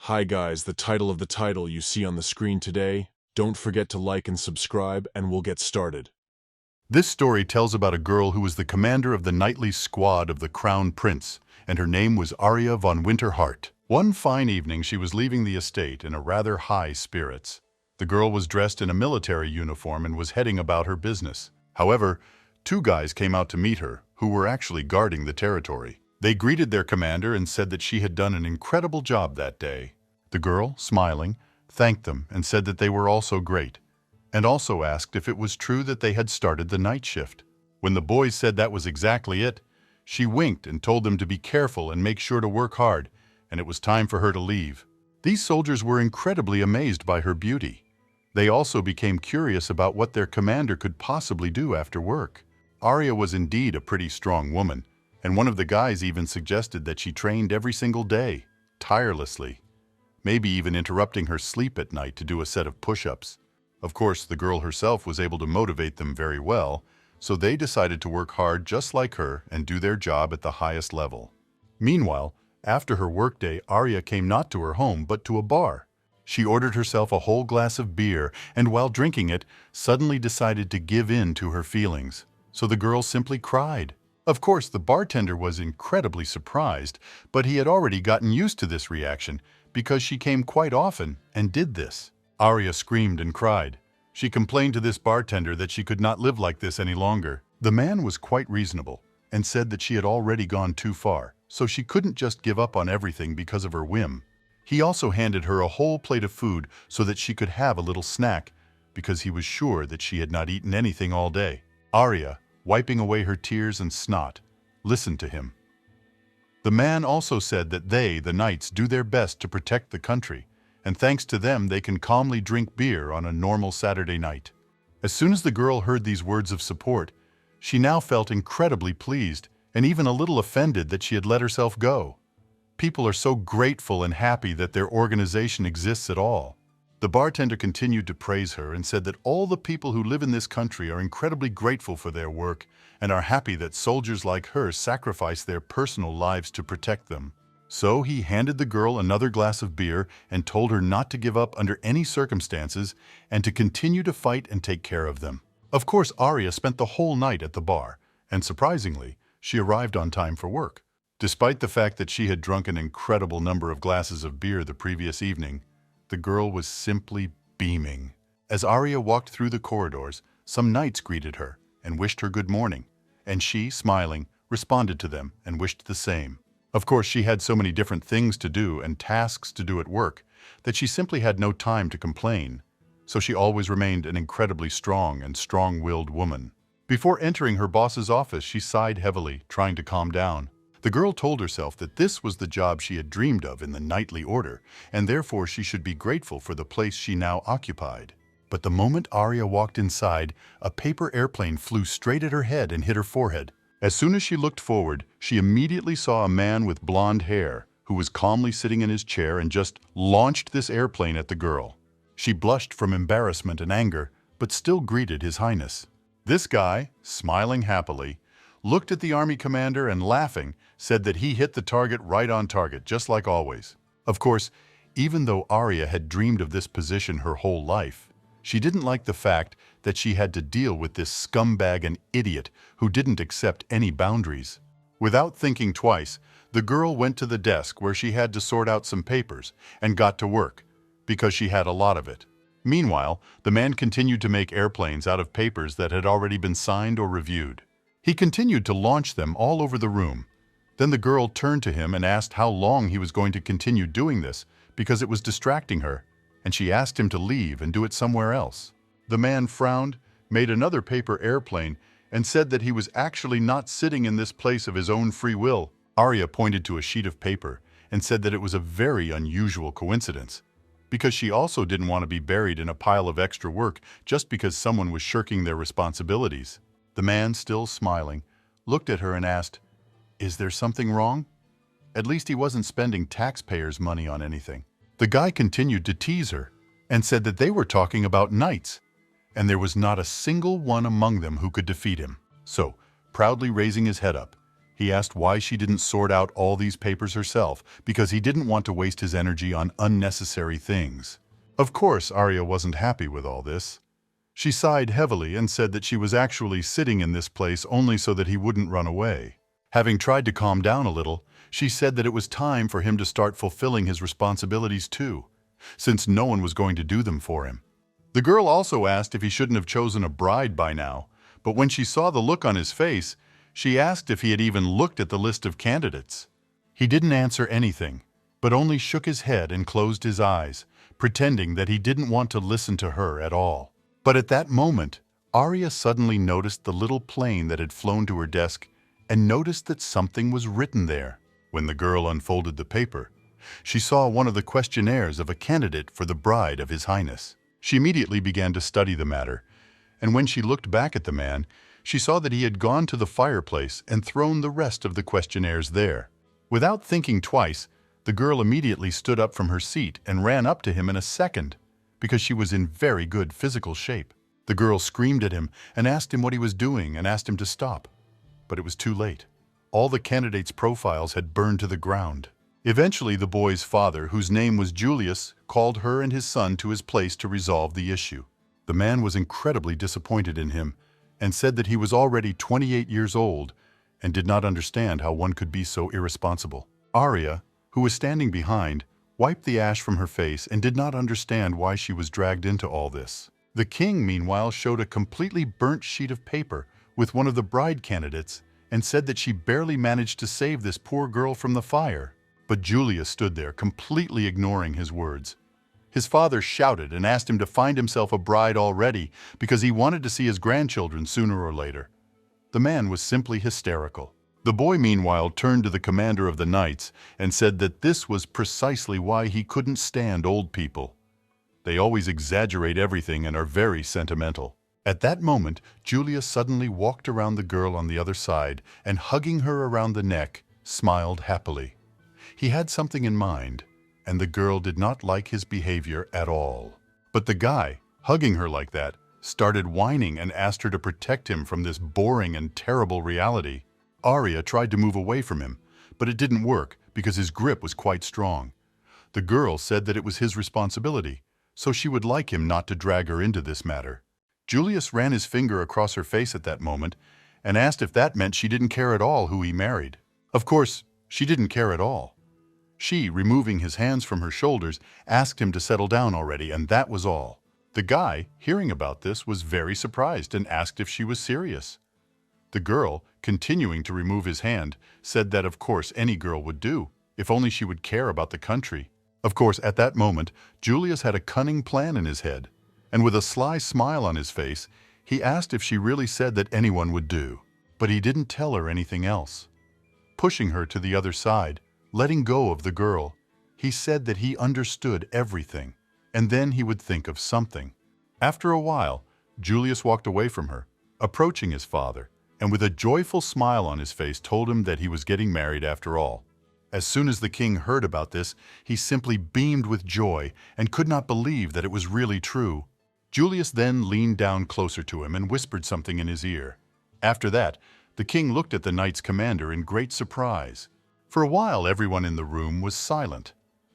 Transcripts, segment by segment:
Hi guys, the title of the title you see on the screen today. Don't forget to like and subscribe and we'll get started. This story tells about a girl who was the commander of the knightly squad of the Crown Prince, and her name was Arya von Winterhart. One fine evening she was leaving the estate in a rather high spirits. The girl was dressed in a military uniform and was heading about her business. However, two guys came out to meet her, who were actually guarding the territory. They greeted their commander and said that she had done an incredible job that day. The girl, smiling, thanked them and said that they were also great, and also asked if it was true that they had started the night shift. When the boys said that was exactly it, she winked and told them to be careful and make sure to work hard, and it was time for her to leave. These soldiers were incredibly amazed by her beauty. They also became curious about what their commander could possibly do after work. Arya was indeed a pretty strong woman, and one of the guys even suggested that she trained every single day, tirelessly, maybe even interrupting her sleep at night to do a set of push-ups. Of course, the girl herself was able to motivate them very well, so they decided to work hard just like her and do their job at the highest level. Meanwhile, after her workday, Arya came not to her home but to a bar. She ordered herself a whole glass of beer and while drinking it, suddenly decided to give in to her feelings. So the girl simply cried. Of course, the bartender was incredibly surprised, but he had already gotten used to this reaction because she came quite often and did this. Arya screamed and cried. She complained to this bartender that she could not live like this any longer. The man was quite reasonable and said that she had already gone too far, so she couldn't just give up on everything because of her whim. He also handed her a whole plate of food so that she could have a little snack, because he was sure that she had not eaten anything all day. Arya, wiping away her tears and snot, listened to him. The man also said that they, the knights, do their best to protect the country, and thanks to them they can calmly drink beer on a normal Saturday night. As soon as the girl heard these words of support, she now felt incredibly pleased and even a little offended that she had let herself go. People are so grateful and happy that their organization exists at all. The bartender continued to praise her and said that all the people who live in this country are incredibly grateful for their work and are happy that soldiers like her sacrifice their personal lives to protect them. So he handed the girl another glass of beer and told her not to give up under any circumstances and to continue to fight and take care of them. Of course, Arya spent the whole night at the bar, and surprisingly, she arrived on time for work. Despite the fact that she had drunk an incredible number of glasses of beer the previous evening, the girl was simply beaming. As Arya walked through the corridors, some knights greeted her and wished her good morning, and she, smiling, responded to them and wished the same. Of course, she had so many different things to do and tasks to do at work that she simply had no time to complain, so she always remained an incredibly strong and strong-willed woman. Before entering her boss's office, she sighed heavily, trying to calm down. The girl told herself that this was the job she had dreamed of in the knightly order, and therefore she should be grateful for the place she now occupied. But the moment Arya walked inside, a paper airplane flew straight at her head and hit her forehead. As soon as she looked forward, she immediately saw a man with blonde hair who was calmly sitting in his chair and just launched this airplane at the girl. She blushed from embarrassment and anger, but still greeted His Highness. This guy, smiling happily, looked at the army commander and, laughing, said that he hit the target right on target, just like always. Of course, even though Arya had dreamed of this position her whole life, she didn't like the fact that she had to deal with this scumbag and idiot who didn't accept any boundaries. Without thinking twice, the girl went to the desk where she had to sort out some papers and got to work, because she had a lot of it. Meanwhile, the man continued to make airplanes out of papers that had already been signed or reviewed. He continued to launch them all over the room. Then the girl turned to him and asked how long he was going to continue doing this because it was distracting her, and she asked him to leave and do it somewhere else. The man frowned, made another paper airplane, and said that he was actually not sitting in this place of his own free will. Arya pointed to a sheet of paper and said that it was a very unusual coincidence, because she also didn't want to be buried in a pile of extra work just because someone was shirking their responsibilities. The man, still smiling, looked at her and asked, "Is there something wrong?" At least he wasn't spending taxpayers' money on anything. The guy continued to tease her and said that they were talking about knights, and there was not a single one among them who could defeat him. So, proudly raising his head up, He asked why she didn't sort out all these papers herself, because he didn't want to waste his energy on unnecessary things. Of course, Arya wasn't happy with all this. She sighed heavily and said that she was actually sitting in this place only so that he wouldn't run away. Having tried to calm down a little, she said that it was time for him to start fulfilling his responsibilities too, since no one was going to do them for him. The girl also asked if he shouldn't have chosen a bride by now, but when she saw the look on his face, she asked if he had even looked at the list of candidates. He didn't answer anything, but only shook his head and closed his eyes, pretending that he didn't want to listen to her at all. But at that moment, Arya suddenly noticed the little plane that had flown to her desk and noticed that something was written there. When the girl unfolded the paper, she saw one of the questionnaires of a candidate for the bride of His Highness. She immediately began to study the matter, and when she looked back at the man, she saw that he had gone to the fireplace and thrown the rest of the questionnaires there. Without thinking twice, the girl immediately stood up from her seat and ran up to him in a second, because she was in very good physical shape. The girl screamed at him and asked him what he was doing and asked him to stop. But it was too late. All the candidates' profiles had burned to the ground. Eventually, the boy's father, whose name was Julius, called her and his son to his place to resolve the issue. The man was incredibly disappointed in him and said that he was already 28 years old and did not understand how one could be so irresponsible. Arya, who was standing behind, wiped the ash from her face and did not understand why she was dragged into all this. The king, meanwhile, showed a completely burnt sheet of paper with one of the bride candidates and said that she barely managed to save this poor girl from the fire. But Julius stood there, completely ignoring his words. His father shouted and asked him to find himself a bride already because he wanted to see his grandchildren sooner or later. The man was simply hysterical. The boy, meanwhile, turned to the commander of the knights and said that this was precisely why he couldn't stand old people. They always exaggerate everything and are very sentimental. At that moment, Julius suddenly walked around the girl on the other side and, hugging her around the neck, smiled happily. He had something in mind, and the girl did not like his behavior at all. But the guy, hugging her like that, started whining and asked her to protect him from this boring and terrible reality. Arya tried to move away from him, but it didn't work because his grip was quite strong. The girl said that it was his responsibility, so she would like him not to drag her into this matter. Julius ran his finger across her face at that moment and asked if that meant she didn't care at all who he married. Of course, she didn't care at all. She, removing his hands from her shoulders, asked him to settle down already, and that was all. The guy, hearing about this, was very surprised and asked if she was serious. The girl, continuing to remove his hand, said that of course any girl would do, if only she would care about the country. Of course, at that moment, Julius had a cunning plan in his head, and with a sly smile on his face, he asked if she really said that anyone would do. But he didn't tell her anything else. Pushing her to the other side, letting go of the girl, he said that he understood everything, and then he would think of something. After a while, Julius walked away from her, approaching his father, and with a joyful smile on his face told him that he was getting married after all. As soon as the king heard about this, he simply beamed with joy and could not believe that it was really true. Julius then leaned down closer to him and whispered something in his ear. After that, the king looked at the knight's commander in great surprise. For a while, everyone in the room was silent.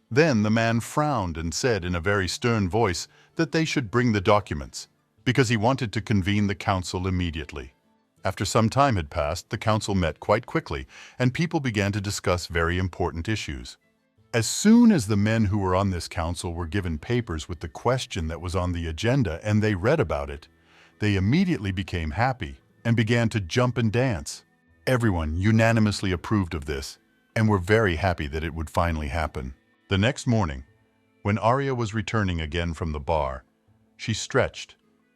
Then the man frowned and said in a very stern voice that they should bring the documents, because he wanted to convene the council immediately. After some time had passed, the council met quite quickly, and people began to discuss very important issues. As soon as the men who were on this council were given papers with the question that was on the agenda and they read about it, they immediately became happy and began to jump and dance. Everyone unanimously approved of this, and were very happy that it would finally happen. The next morning, when Arya was returning again from the bar, she stretched,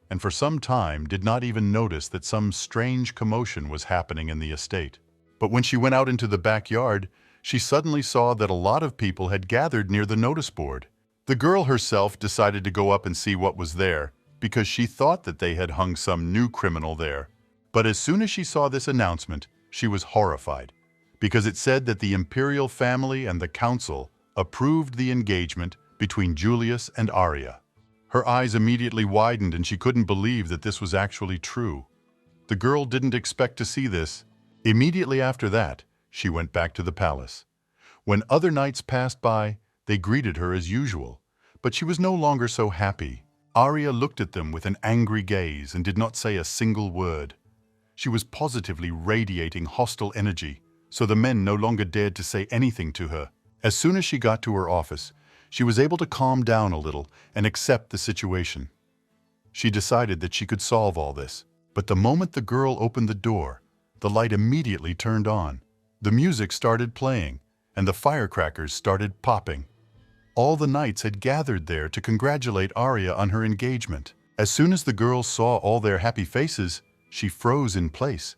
and for some time did not even notice that some strange commotion was happening in the estate. But when she went out into the backyard, she suddenly saw that a lot of people had gathered near the notice board. The girl herself decided to go up and see what was there, because she thought that they had hung some new criminal there. But as soon as she saw this announcement, she was horrified, because it said that the imperial family and the council approved the engagement between Julius and Arya. Her eyes immediately widened and she couldn't believe that this was actually true. The girl didn't expect to see this, Immediately after that, she went back to the palace. When other knights passed by, they greeted her as usual, but she was no longer so happy. Arya looked at them with an angry gaze and did not say a single word. She was positively radiating hostile energy, so the men no longer dared to say anything to her. As soon as she got to her office, she was able to calm down a little and accept the situation. She decided that she could solve all this. But the moment the girl opened the door, the light immediately turned on. The music started playing, and the firecrackers started popping. All the knights had gathered there to congratulate Arya on her engagement. As soon as the girl saw all their happy faces, she froze in place.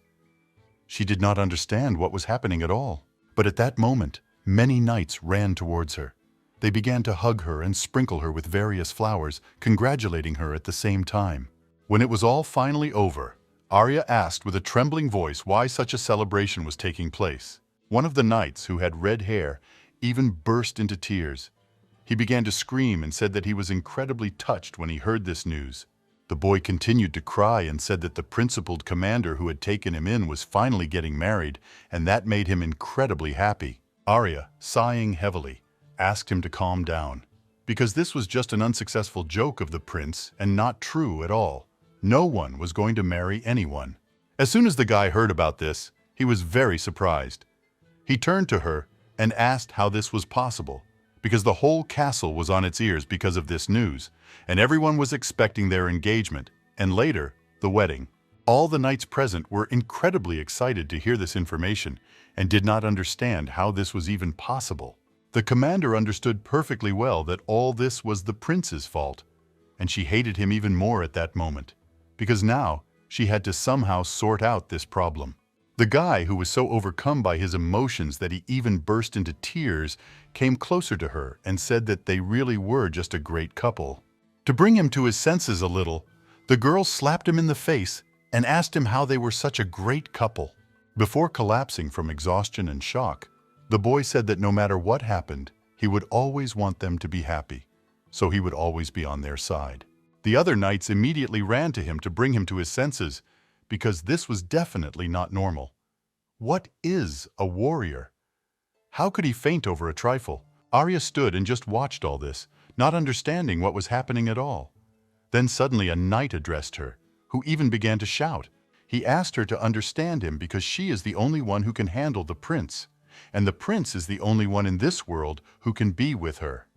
She did not understand what was happening at all. But at that moment, many knights ran towards her. They began to hug her and sprinkle her with various flowers, congratulating her at the same time. When it was all finally over, Arya asked with a trembling voice why such a celebration was taking place. One of the knights, who had red hair, even burst into tears. He began to scream and said that he was incredibly touched when he heard this news. The boy continued to cry and said that the principled commander who had taken him in was finally getting married, and that made him incredibly happy. Arya, sighing heavily, asked him to calm down, because this was just an unsuccessful joke of the prince and not true at all. No one was going to marry anyone. As soon as the guy heard about this, he was very surprised. He turned to her and asked how this was possible, because the whole castle was on its ears because of this news, and everyone was expecting their engagement, and later, the wedding. All the knights present were incredibly excited to hear this information and did not understand how this was even possible. The commander understood perfectly well that all this was the prince's fault, and she hated him even more at that moment, because now she had to somehow sort out this problem. The guy, who was so overcome by his emotions that he even burst into tears, came closer to her and said that they really were just a great couple. To bring him to his senses a little, the girl slapped him in the face and asked him how they were such a great couple. Before collapsing from exhaustion and shock, the boy said that no matter what happened, he would always want them to be happy, so he would always be on their side. The other knights immediately ran to him to bring him to his senses, because this was definitely not normal. What is a warrior? How could he faint over a trifle? Arya stood and just watched all this, not understanding what was happening at all. Then suddenly a knight addressed her, who even began to shout. He asked her to understand him because she is the only one who can handle the prince, and the prince is the only one in this world who can be with her.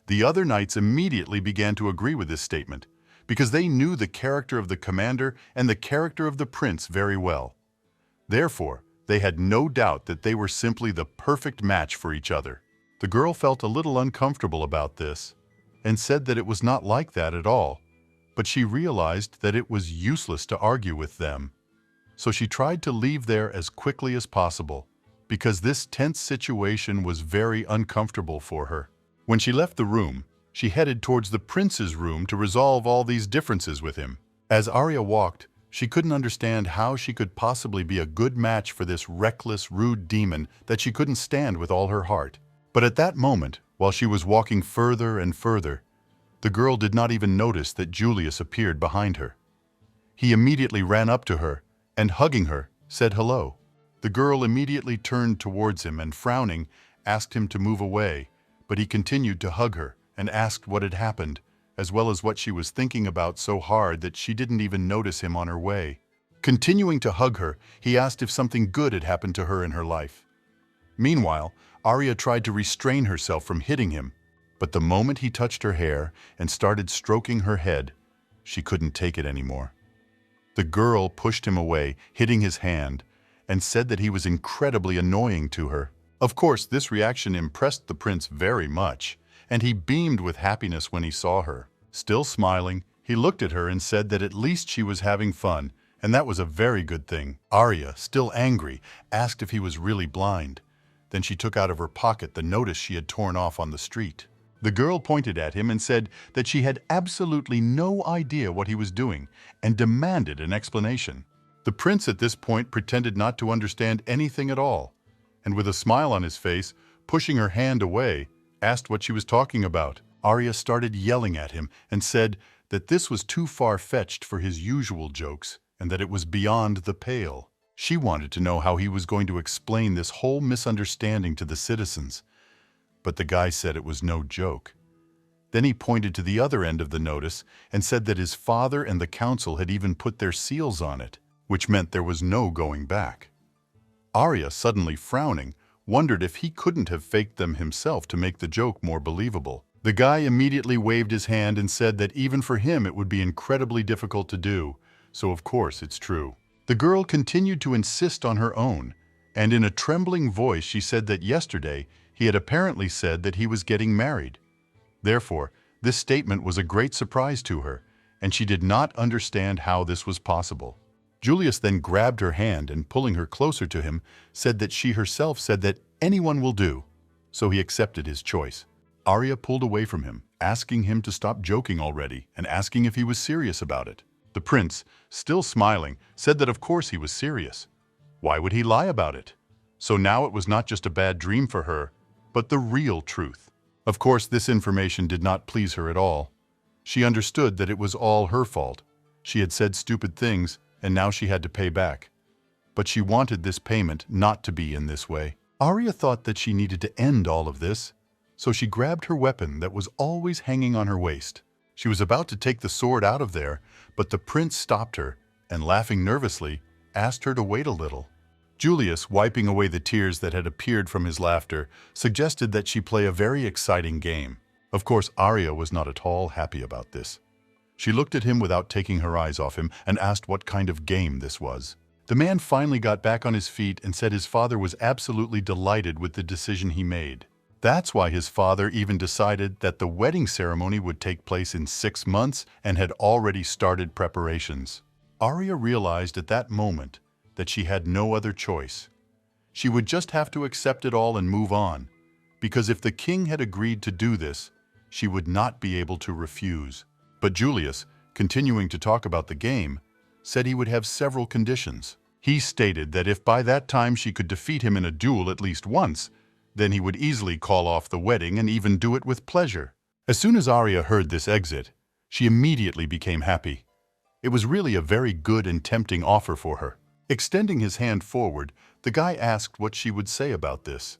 The other knights immediately began to agree with this statement, because they knew the character of the commander and the character of the prince very well. Therefore, they had no doubt that they were simply the perfect match for each other. The girl felt a little uncomfortable about this and said that it was not like that at all, but she realized that it was useless to argue with them. So she tried to leave there as quickly as possible, because this tense situation was very uncomfortable for her. When she left the room, she headed towards the prince's room to resolve all these differences with him. As Arya walked, she couldn't understand how she could possibly be a good match for this reckless, rude demon that she couldn't stand with all her heart. But at that moment, while she was walking further and further, the girl did not even notice that Julius appeared behind her. He immediately ran up to her and, hugging her, said hello. The girl immediately turned towards him and, frowning, asked him to move away, but he continued to hug her and asked what had happened, as well as what she was thinking about so hard that she didn't even notice him on her way. Continuing to hug her, he asked if something good had happened to her in her life. Meanwhile, Arya tried to restrain herself from hitting him, but the moment he touched her hair and started stroking her head, she couldn't take it anymore. The girl pushed him away, hitting his hand, and said that he was incredibly annoying to her. Of course, this reaction impressed the prince very much, and he beamed with happiness when he saw her. Still smiling, he looked at her and said that at least she was having fun, and that was a very good thing. Arya, still angry, asked if he was really blind. Then she took out of her pocket the notice she had torn off on the street. The girl pointed at him and said that she had absolutely no idea what he was doing and demanded an explanation. The prince at this point pretended not to understand anything at all, and with a smile on his face, pushing her hand away, asked what she was talking about. Arya started yelling at him and said that this was too far-fetched for his usual jokes and that it was beyond the pale. She wanted to know how he was going to explain this whole misunderstanding to the citizens, but the guy said it was no joke. Then he pointed to the other end of the notice and said that his father and the council had even put their seals on it, which meant there was no going back. Arya, suddenly frowning, wondered if he couldn't have faked them himself to make the joke more believable. The guy immediately waved his hand and said that even for him it would be incredibly difficult to do, so of course it's true. The girl continued to insist on her own, and in a trembling voice she said that yesterday he had apparently said that he was getting married. Therefore, this statement was a great surprise to her, and she did not understand how this was possible. Julius then grabbed her hand and, pulling her closer to him, said that she herself said that anyone will do, so he accepted his choice. Arya pulled away from him, asking him to stop joking already and asking if he was serious about it. The prince, still smiling, said that of course he was serious. Why would he lie about it? So now it was not just a bad dream for her, but the real truth. Of course, this information did not please her at all. She understood that it was all her fault. She had said stupid things, and now she had to pay back. But she wanted this payment not to be in this way. Arya thought that she needed to end all of this, so she grabbed her weapon that was always hanging on her waist. She was about to take the sword out of there, but the prince stopped her and, laughing nervously, asked her to wait a little. Julius, wiping away the tears that had appeared from his laughter, suggested that she play a very exciting game. Of course, Arya was not at all happy about this. She looked at him without taking her eyes off him and asked what kind of game this was. The man finally got back on his feet and said his father was absolutely delighted with the decision he made. That's why his father even decided that the wedding ceremony would take place in 6 months and had already started preparations. Arya realized at that moment that she had no other choice. She would just have to accept it all and move on, because if the king had agreed to do this, she would not be able to refuse. But Julius, continuing to talk about the game, said he would have several conditions. He stated that if by that time she could defeat him in a duel at least once, then he would easily call off the wedding and even do it with pleasure. As soon as Arya heard this exit, she immediately became happy. It was really a very good and tempting offer for her. Extending his hand forward, the guy asked what she would say about this.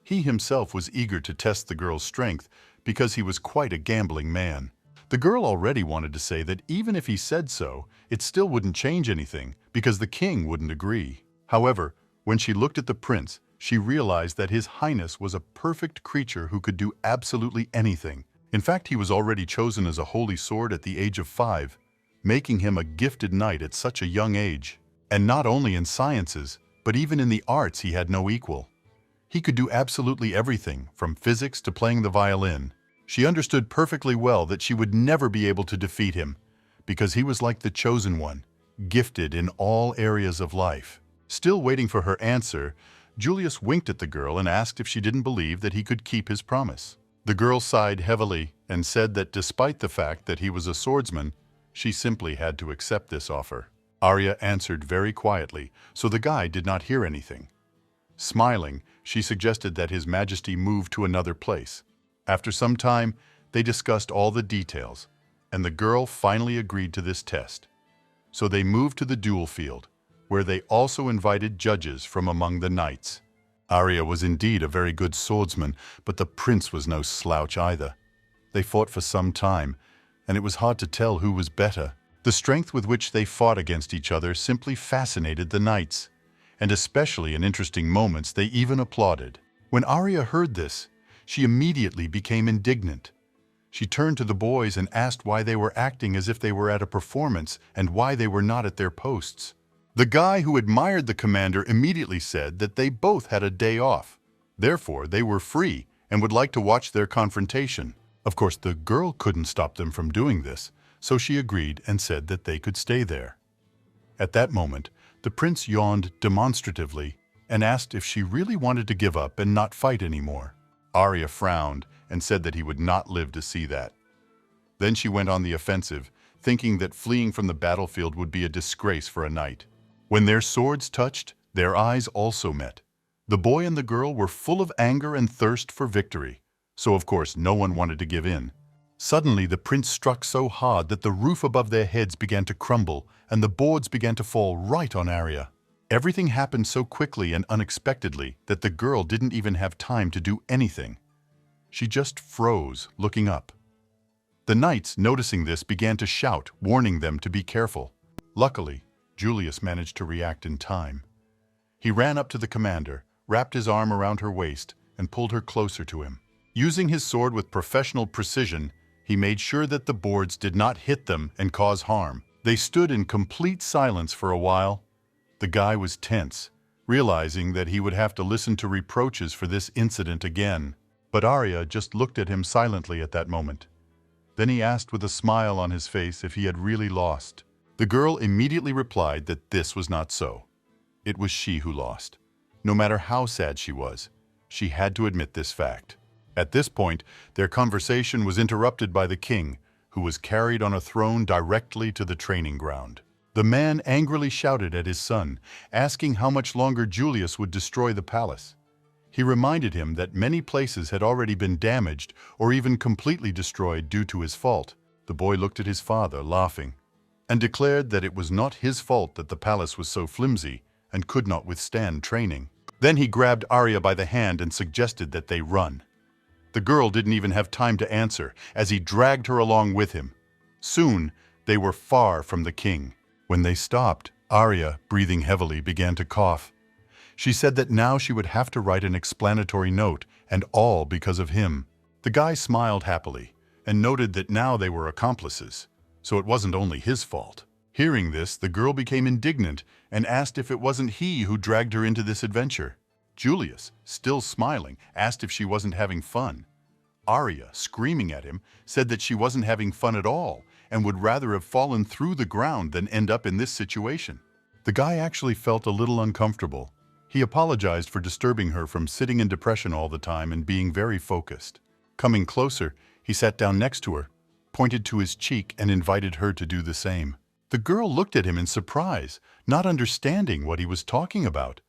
He himself was eager to test the girl's strength because he was quite a gambling man. The girl already wanted to say that even if he said so, it still wouldn't change anything because the king wouldn't agree. However, when she looked at the prince, she realized that His Highness was a perfect creature who could do absolutely anything. In fact, he was already chosen as a holy sword at the age of 5, making him a gifted knight at such a young age. And not only in sciences, but even in the arts he had no equal. He could do absolutely everything, from physics to playing the violin. She understood perfectly well that she would never be able to defeat him, because he was like the chosen one, gifted in all areas of life. Still waiting for her answer, Julius winked at the girl and asked if she didn't believe that he could keep his promise. The girl sighed heavily and said that despite the fact that he was a swordsman, she simply had to accept this offer. Arya answered very quietly, so the guy did not hear anything. Smiling, she suggested that His Majesty move to another place. After some time, they discussed all the details, and the girl finally agreed to this test. So they moved to the duel field, where they also invited judges from among the knights. Arya was indeed a very good swordsman, but the prince was no slouch either. They fought for some time, and it was hard to tell who was better. The strength with which they fought against each other simply fascinated the knights, and especially in interesting moments they even applauded. When Arya heard this, she immediately became indignant. She turned to the boys and asked why they were acting as if they were at a performance and why they were not at their posts. The guy who admired the commander immediately said that they both had a day off. Therefore, they were free and would like to watch their confrontation. Of course, the girl couldn't stop them from doing this, so she agreed and said that they could stay there. At that moment, the prince yawned demonstratively and asked if she really wanted to give up and not fight anymore. Arya frowned and said that he would not live to see that. Then she went on the offensive, thinking that fleeing from the battlefield would be a disgrace for a knight. When their swords touched, their eyes also met. The boy and the girl were full of anger and thirst for victory, so of course no one wanted to give in. Suddenly the prince struck so hard that the roof above their heads began to crumble and the boards began to fall right on Arya. Everything happened so quickly and unexpectedly that the girl didn't even have time to do anything. She just froze, looking up. The knights, noticing this, began to shout, warning them to be careful. Luckily, Julius managed to react in time. He ran up to the commander, wrapped his arm around her waist, and pulled her closer to him. Using his sword with professional precision, he made sure that the boards did not hit them and cause harm. They stood in complete silence for a while. The guy was tense, realizing that he would have to listen to reproaches for this incident again. But Arya just looked at him silently at that moment. Then he asked with a smile on his face if he had really lost. The girl immediately replied that this was not so. It was she who lost. No matter how sad she was, she had to admit this fact. At this point, their conversation was interrupted by the king, who was carried on a throne directly to the training ground. The man angrily shouted at his son, asking how much longer Julius would destroy the palace. He reminded him that many places had already been damaged or even completely destroyed due to his fault. The boy looked at his father, laughing, and declared that it was not his fault that the palace was so flimsy and could not withstand training. Then he grabbed Arya by the hand and suggested that they run. The girl didn't even have time to answer, as he dragged her along with him. Soon, they were far from the king. When they stopped, Arya, breathing heavily, began to cough. She said that now she would have to write an explanatory note, and all because of him. The guy smiled happily, and noted that now they were accomplices, so it wasn't only his fault. Hearing this, the girl became indignant and asked if it wasn't he who dragged her into this adventure. Julius, still smiling, asked if she wasn't having fun. Arya, screaming at him, said that she wasn't having fun at all and would rather have fallen through the ground than end up in this situation. The guy actually felt a little uncomfortable. He apologized for disturbing her from sitting in depression all the time and being very focused. Coming closer, he sat down next to her, pointed to his cheek, and invited her to do the same. The girl looked at him in surprise, not understanding what he was talking about.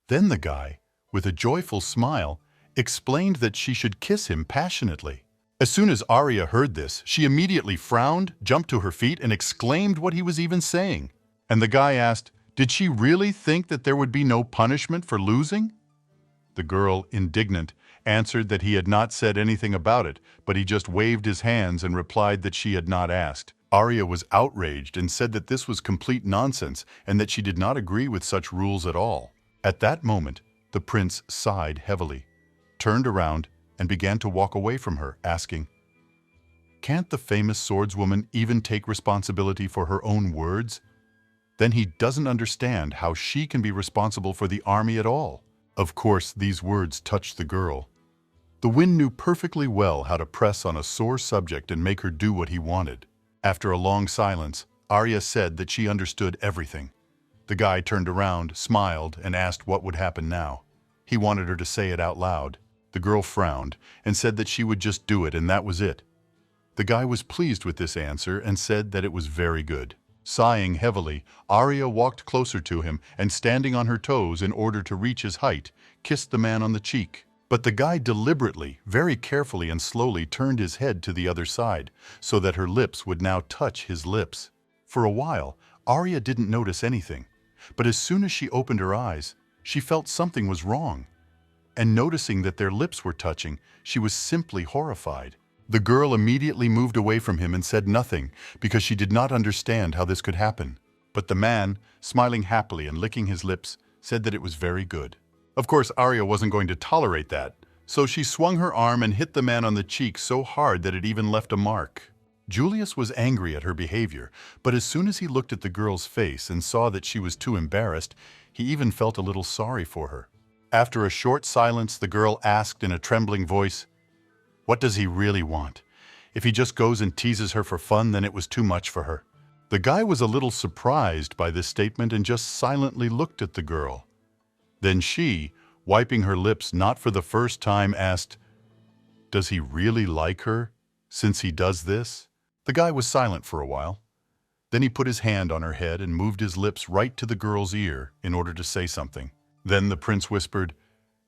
Then the guy, with a joyful smile, explained that she should kiss him passionately. As soon as Arya heard this, she immediately frowned, jumped to her feet, and exclaimed what he was even saying. And the guy asked, did she really think that there would be no punishment for losing? The girl, indignant, answered that he had not said anything about it, but he just waved his hands and replied that she had not asked. Arya was outraged and said that this was complete nonsense and that she did not agree with such rules at all. At that moment, the prince sighed heavily, turned around, and began to walk away from her, asking, "Can't the famous swordswoman even take responsibility for her own words? Then he doesn't understand how she can be responsible for the army at all." Of course, these words touched the girl. The wind knew perfectly well how to press on a sore subject and make her do what he wanted. After a long silence, Arya said that she understood everything. The guy turned around, smiled, and asked what would happen now. He wanted her to say it out loud. The girl frowned and said that she would just do it, and that was it. The guy was pleased with this answer and said that it was very good. Sighing heavily, Arya walked closer to him and, standing on her toes in order to reach his height, kissed the man on the cheek. But the guy deliberately, very carefully and slowly turned his head to the other side so that her lips would now touch his lips. For a while, Arya didn't notice anything, but as soon as she opened her eyes, she felt something was wrong. And noticing that their lips were touching, she was simply horrified. The girl immediately moved away from him and said nothing because she did not understand how this could happen. But the man, smiling happily and licking his lips, said that it was very good. Of course, Arya wasn't going to tolerate that, so she swung her arm and hit the man on the cheek so hard that it even left a mark. Julius was angry at her behavior, but as soon as he looked at the girl's face and saw that she was too embarrassed, he even felt a little sorry for her. After a short silence, the girl asked in a trembling voice, "What does he really want? If he just goes and teases her for fun, then it was too much for her." The guy was a little surprised by this statement and just silently looked at the girl. Then she, wiping her lips not for the first time, asked, "Does he really like her, since he does this?" The guy was silent for a while. Then he put his hand on her head and moved his lips right to the girl's ear in order to say something. Then the prince whispered,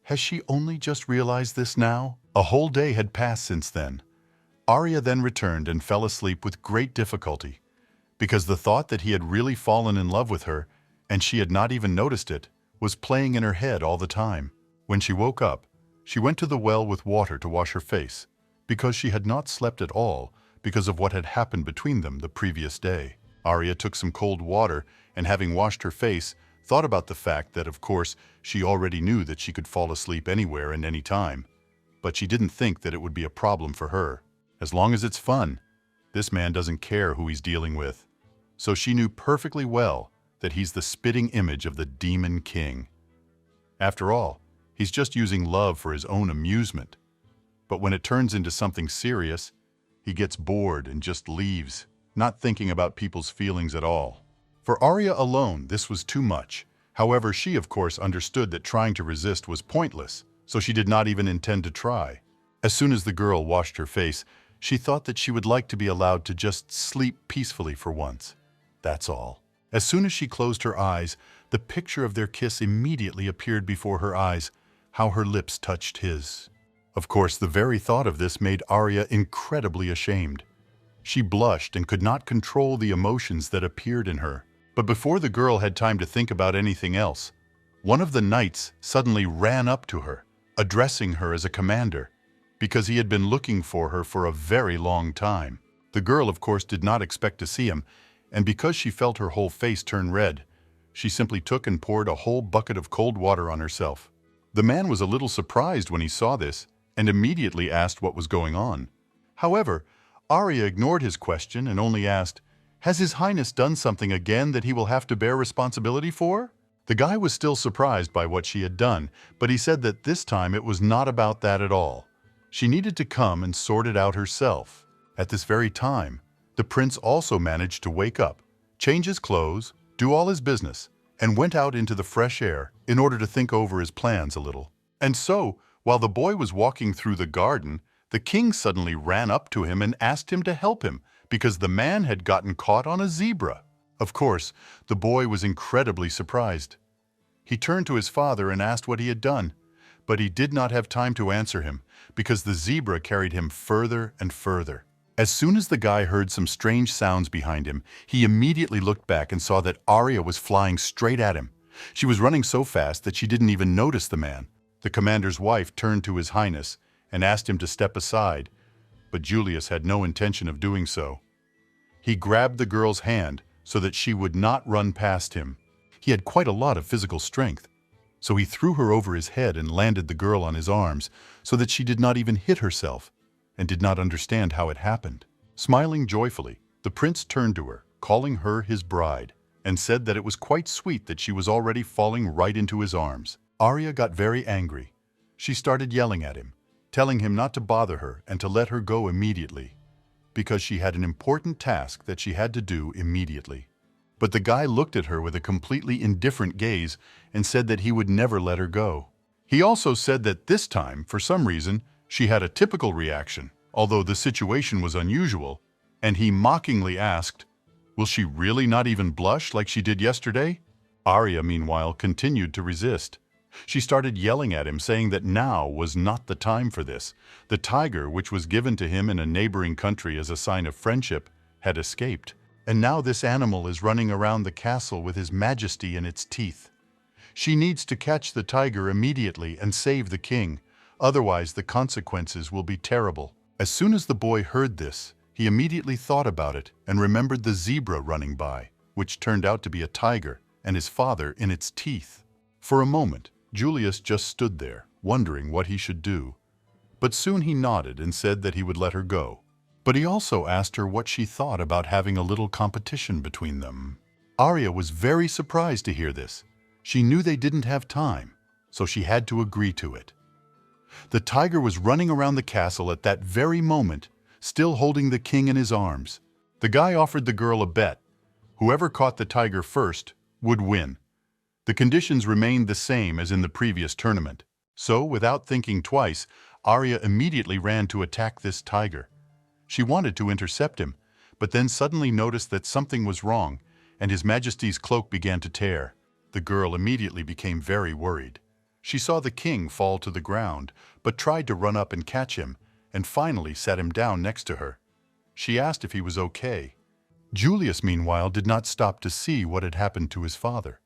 "Has she only just realized this now?" A whole day had passed since then. Arya then returned and fell asleep with great difficulty, because the thought that he had really fallen in love with her and she had not even noticed it, was playing in her head all the time. When she woke up, she went to the well with water to wash her face, because she had not slept at all because of what had happened between them the previous day. Arya took some cold water and, having washed her face, thought about the fact that, of course, she already knew that she could fall asleep anywhere and any time, but she didn't think that it would be a problem for her. As long as it's fun, this man doesn't care who he's dealing with. So she knew perfectly well that he's the spitting image of the Demon King. After all, he's just using love for his own amusement. But when it turns into something serious, he gets bored and just leaves, not thinking about people's feelings at all. For Arya alone, this was too much. However, she of course understood that trying to resist was pointless, so she did not even intend to try. As soon as the girl washed her face, she thought that she would like to be allowed to just sleep peacefully for once. That's all. As soon as she closed her eyes, the picture of their kiss immediately appeared before her eyes, how her lips touched his. Of course, the very thought of this made Arya incredibly ashamed. She blushed and could not control the emotions that appeared in her. But before the girl had time to think about anything else, one of the knights suddenly ran up to her, addressing her as a commander, because he had been looking for her for a very long time. The girl, of course, did not expect to see him, and because she felt her whole face turn red, she simply took and poured a whole bucket of cold water on herself. The man was a little surprised when he saw this, and immediately asked what was going on. However, Arya ignored his question and only asked, "Has His Highness done something again that he will have to bear responsibility for?" The guy was still surprised by what she had done, but he said that this time it was not about that at all. She needed to come and sort it out herself. At this very time, the prince also managed to wake up, change his clothes, do all his business, and went out into the fresh air in order to think over his plans a little. And so, while the boy was walking through the garden, the king suddenly ran up to him and asked him to help him because the man had gotten caught on a zebra. Of course, the boy was incredibly surprised. He turned to his father and asked what he had done, but he did not have time to answer him because the zebra carried him further and further. As soon as the guy heard some strange sounds behind him, he immediately looked back and saw that Arya was flying straight at him. She was running so fast that she didn't even notice the man. The commander's wife turned to His Highness and asked him to step aside, but Julius had no intention of doing so. He grabbed the girl's hand so that she would not run past him. He had quite a lot of physical strength, so he threw her over his head and landed the girl on his arms so that she did not even hit herself and did not understand how it happened. Smiling joyfully, the prince turned to her, calling her his bride, and said that it was quite sweet that she was already falling right into his arms. Arya got very angry. She started yelling at him, telling him not to bother her and to let her go immediately, because she had an important task that she had to do immediately. But the guy looked at her with a completely indifferent gaze and said that he would never let her go. He also said that this time, for some reason, she had a typical reaction, although the situation was unusual, and he mockingly asked, "Will she really not even blush like she did yesterday?" Arya, meanwhile, continued to resist. She started yelling at him, saying that now was not the time for this. The tiger, which was given to him in a neighboring country as a sign of friendship, had escaped. And now this animal is running around the castle with his majesty in its teeth. She needs to catch the tiger immediately and save the king, otherwise the consequences will be terrible. As soon as the boy heard this, he immediately thought about it and remembered the zebra running by, which turned out to be a tiger, and his father in its teeth. For a moment, Julius just stood there, wondering what he should do. But soon he nodded and said that he would let her go. But he also asked her what she thought about having a little competition between them. Arya was very surprised to hear this. She knew they didn't have time, so she had to agree to it. The tiger was running around the castle at that very moment, still holding the king in his arms. The guy offered the girl a bet. Whoever caught the tiger first would win. The conditions remained the same as in the previous tournament. So, without thinking twice, Arya immediately ran to attack this tiger. She wanted to intercept him, but then suddenly noticed that something was wrong, and His Majesty's cloak began to tear. The girl immediately became very worried. She saw the king fall to the ground, but tried to run up and catch him, and finally sat him down next to her. She asked if he was okay. Julius, meanwhile, did not stop to see what had happened to his father.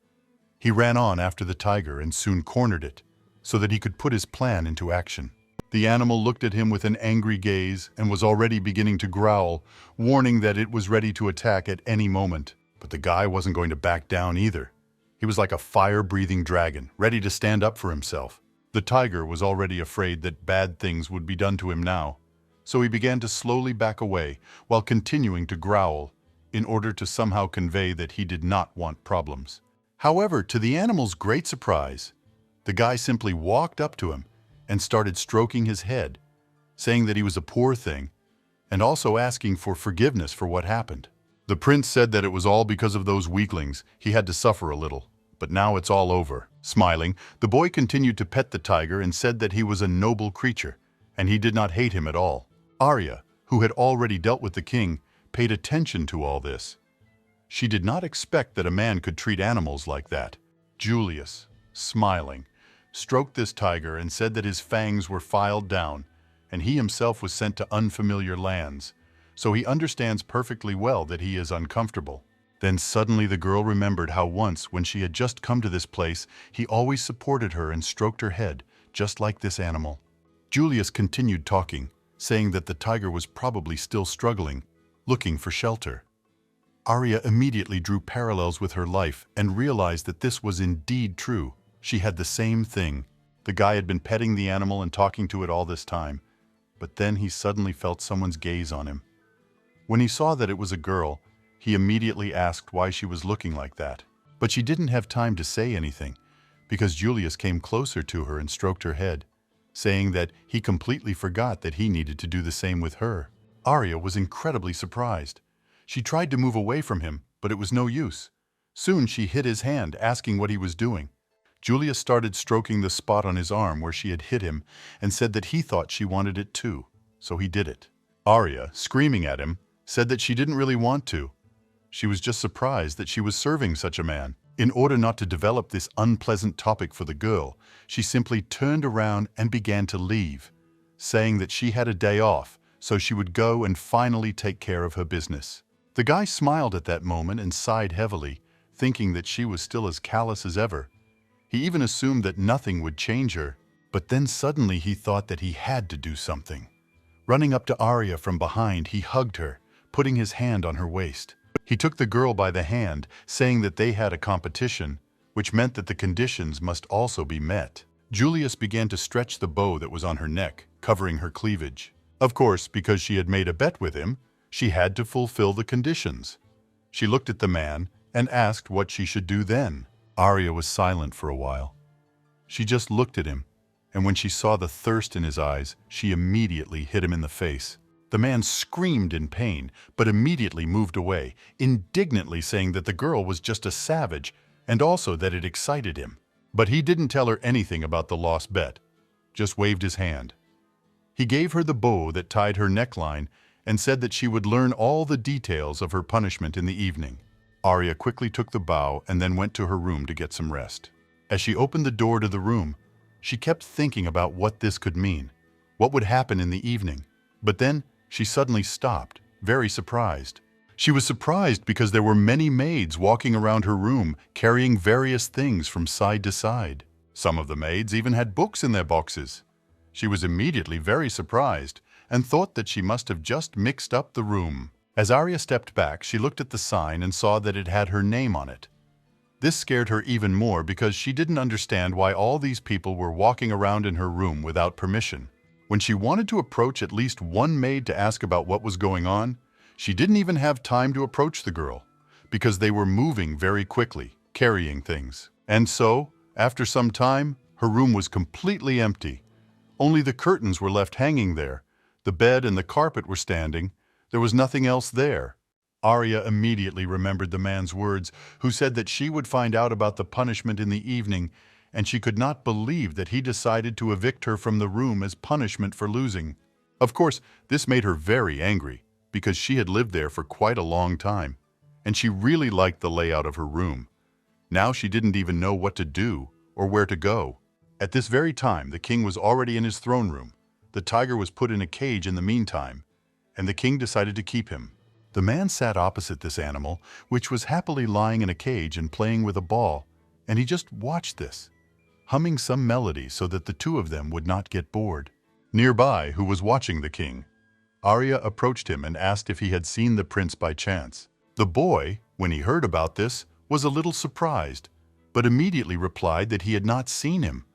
He ran on after the tiger and soon cornered it, so that he could put his plan into action. The animal looked at him with an angry gaze and was already beginning to growl, warning that it was ready to attack at any moment. But the guy wasn't going to back down either. He was like a fire-breathing dragon, ready to stand up for himself. The tiger was already afraid that bad things would be done to him now, so he began to slowly back away while continuing to growl in order to somehow convey that he did not want problems. However, to the animal's great surprise, the guy simply walked up to him and started stroking his head, saying that he was a poor thing and also asking for forgiveness for what happened. The prince said that it was all because of those weaklings. He had to suffer a little, but now it's all over. Smiling, the boy continued to pet the tiger and said that he was a noble creature, and he did not hate him at all. Arya, who had already dealt with the king, paid attention to all this. She did not expect that a man could treat animals like that. Julius, smiling, stroked this tiger and said that his fangs were filed down, and he himself was sent to unfamiliar lands, so he understands perfectly well that he is uncomfortable. Then suddenly the girl remembered how once, when she had just come to this place, he always supported her and stroked her head, just like this animal. Julius continued talking, saying that the tiger was probably still struggling, looking for shelter. Arya immediately drew parallels with her life and realized that this was indeed true. She had the same thing. The guy had been petting the animal and talking to it all this time, but then he suddenly felt someone's gaze on him. When he saw that it was a girl, he immediately asked why she was looking like that. But she didn't have time to say anything, because Julius came closer to her and stroked her head, saying that he completely forgot that he needed to do the same with her. Arya was incredibly surprised. She tried to move away from him, but it was no use. Soon she hit his hand, asking what he was doing. Julius started stroking the spot on his arm where she had hit him and said that he thought she wanted it too, so he did it. Arya, screaming at him, said that she didn't really want to. She was just surprised that she was serving such a man. In order not to develop this unpleasant topic for the girl, she simply turned around and began to leave, saying that she had a day off, so she would go and finally take care of her business. The guy smiled at that moment and sighed heavily, thinking that she was still as callous as ever. He even assumed that nothing would change her, but then suddenly he thought that he had to do something. Running up to Arya from behind, he hugged her, putting his hand on her waist. He took the girl by the hand, saying that they had a competition, which meant that the conditions must also be met. Julius began to stretch the bow that was on her neck, covering her cleavage. Of course, because she had made a bet with him, she had to fulfill the conditions. She looked at the man and asked what she should do then. Arya was silent for a while. She just looked at him, and when she saw the thirst in his eyes, she immediately hit him in the face. The man screamed in pain, but immediately moved away, indignantly saying that the girl was just a savage, and also that it excited him. But he didn't tell her anything about the lost bet, just waved his hand. He gave her the bow that tied her neckline and said that she would learn all the details of her punishment in the evening. Arya quickly took the bow and then went to her room to get some rest. As she opened the door to the room, she kept thinking about what this could mean, what would happen in the evening. But then she suddenly stopped, very surprised. She was surprised because there were many maids walking around her room, carrying various things from side to side. Some of the maids even had books in their boxes. She was immediately very surprised and thought that she must have just mixed up the room. As Arya stepped back, she looked at the sign and saw that it had her name on it. This scared her even more because she didn't understand why all these people were walking around in her room without permission. When she wanted to approach at least one maid to ask about what was going on, she didn't even have time to approach the girl, because they were moving very quickly, carrying things. And so, after some time, her room was completely empty. Only the curtains were left hanging there. The bed and the carpet were standing. There was nothing else there. Arya immediately remembered the man's words, who said that she would find out about the punishment in the evening, and she could not believe that he decided to evict her from the room as punishment for losing. Of course, this made her very angry, because she had lived there for quite a long time, and she really liked the layout of her room. Now she didn't even know what to do or where to go. At this very time, the king was already in his throne room. The tiger was put in a cage in the meantime, and the king decided to keep him. The man sat opposite this animal, which was happily lying in a cage and playing with a ball, and he just watched this, humming some melody so that the two of them would not get bored. Nearby, who was watching the king, Arya approached him and asked if he had seen the prince by chance. The boy, when he heard about this, was a little surprised, but immediately replied that he had not seen him.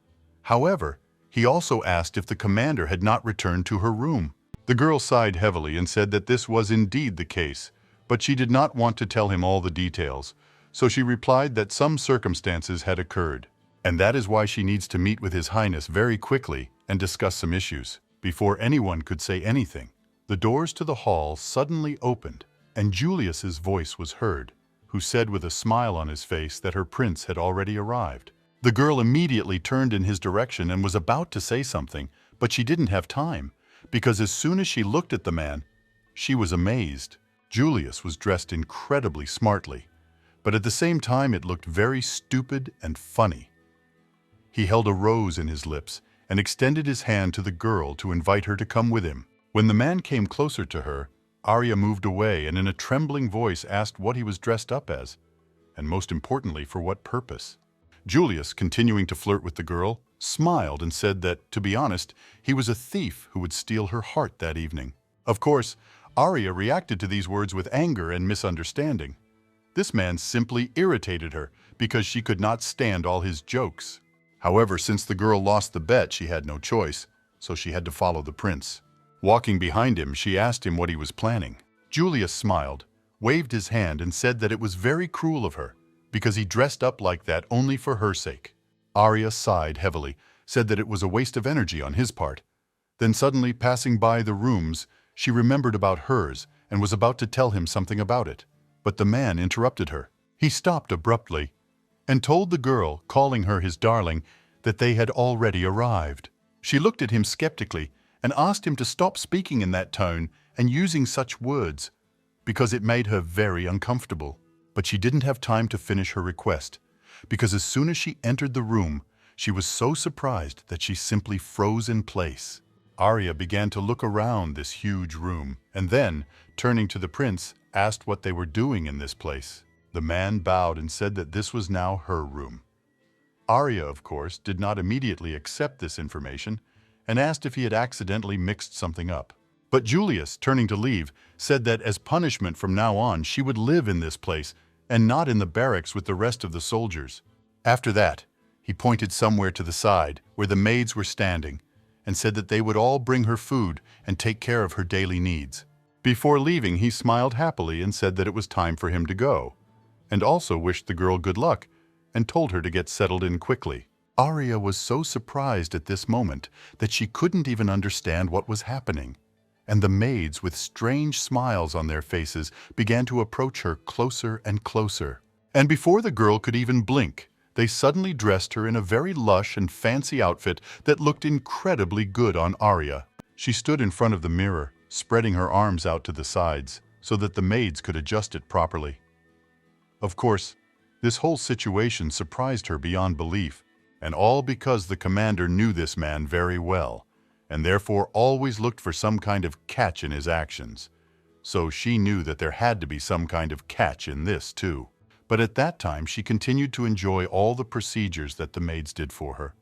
However, he also asked if the commander had not returned to her room. The girl sighed heavily and said that this was indeed the case, but she did not want to tell him all the details, so she replied that some circumstances had occurred, and that is why she needs to meet with His Highness very quickly and discuss some issues. Before anyone could say anything, the doors to the hall suddenly opened, and Julius's voice was heard, who said with a smile on his face that her prince had already arrived. The girl immediately turned in his direction and was about to say something, but she didn't have time, because as soon as she looked at the man, she was amazed. Julius was dressed incredibly smartly, but at the same time it looked very stupid and funny. He held a rose in his lips and extended his hand to the girl to invite her to come with him. When the man came closer to her, Arya moved away and in a trembling voice asked what he was dressed up as, and most importantly, for what purpose. Julius, continuing to flirt with the girl, smiled and said that, to be honest, he was a thief who would steal her heart that evening. Of course, Arya reacted to these words with anger and misunderstanding. This man simply irritated her because she could not stand all his jokes. However, since the girl lost the bet, she had no choice, so she had to follow the prince. Walking behind him, she asked him what he was planning. Julius smiled, waved his hand, and said that it was very cruel of her, because he dressed up like that only for her sake. Arya sighed heavily, said that it was a waste of energy on his part. Then suddenly, passing by the rooms, she remembered about hers and was about to tell him something about it. But the man interrupted her. He stopped abruptly and told the girl, calling her his darling, that they had already arrived. She looked at him skeptically and asked him to stop speaking in that tone and using such words, because it made her very uncomfortable. But she didn't have time to finish her request, because as soon as she entered the room, she was so surprised that she simply froze in place. Arya began to look around this huge room, and then, turning to the prince, asked what they were doing in this place. The man bowed and said that this was now her room. Arya, of course, did not immediately accept this information and asked if he had accidentally mixed something up. But Julius, turning to leave, said that as punishment from now on she would live in this place and not in the barracks with the rest of the soldiers. After that, he pointed somewhere to the side where the maids were standing and said that they would all bring her food and take care of her daily needs. Before leaving, he smiled happily and said that it was time for him to go, and also wished the girl good luck and told her to get settled in quickly. Arya was so surprised at this moment that she couldn't even understand what was happening, and the maids, with strange smiles on their faces, began to approach her closer and closer. And before the girl could even blink, they suddenly dressed her in a very lush and fancy outfit that looked incredibly good on Arya. She stood in front of the mirror, spreading her arms out to the sides so that the maids could adjust it properly. Of course, this whole situation surprised her beyond belief, and all because the commander knew this man very well, and therefore always looked for some kind of catch in his actions. So she knew that there had to be some kind of catch in this too. But at that time she continued to enjoy all the procedures that the maids did for her.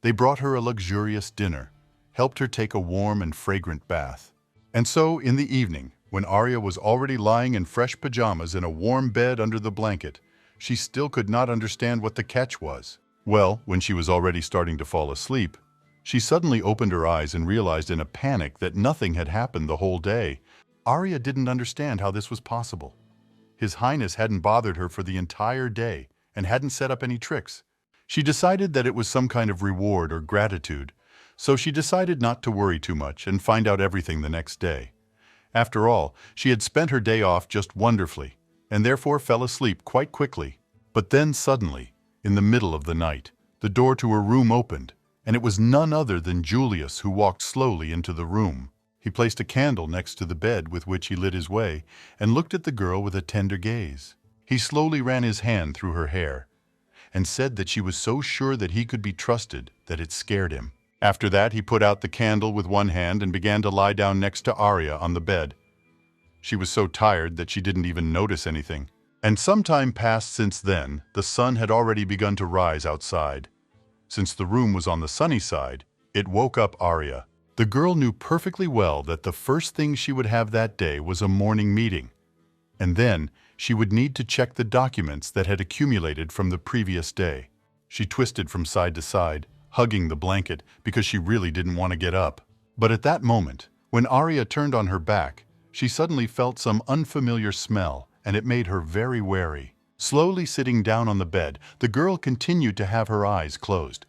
They brought her a luxurious dinner, helped her take a warm and fragrant bath. And so, in the evening, when Arya was already lying in fresh pajamas in a warm bed under the blanket, she still could not understand what the catch was. Well, when she was already starting to fall asleep, she suddenly opened her eyes and realized in a panic that nothing had happened the whole day. Arya didn't understand how this was possible. His Highness hadn't bothered her for the entire day and hadn't set up any tricks. She decided that it was some kind of reward or gratitude, so she decided not to worry too much and find out everything the next day. After all, she had spent her day off just wonderfully, and therefore fell asleep quite quickly. But then suddenly, in the middle of the night, the door to her room opened, and it was none other than Julius who walked slowly into the room. He placed a candle next to the bed with which he lit his way and looked at the girl with a tender gaze. He slowly ran his hand through her hair and said that she was so sure that he could be trusted that it scared him. After that, he put out the candle with one hand and began to lie down next to Arya on the bed. She was so tired that she didn't even notice anything. And some time passed since then. The sun had already begun to rise outside. Since the room was on the sunny side, it woke up Arya. The girl knew perfectly well that the first thing she would have that day was a morning meeting. And then she would need to check the documents that had accumulated from the previous day. She twisted from side to side, hugging the blanket because she really didn't want to get up. But at that moment, when Arya turned on her back, she suddenly felt some unfamiliar smell, and it made her very wary. Slowly sitting down on the bed, the girl continued to have her eyes closed.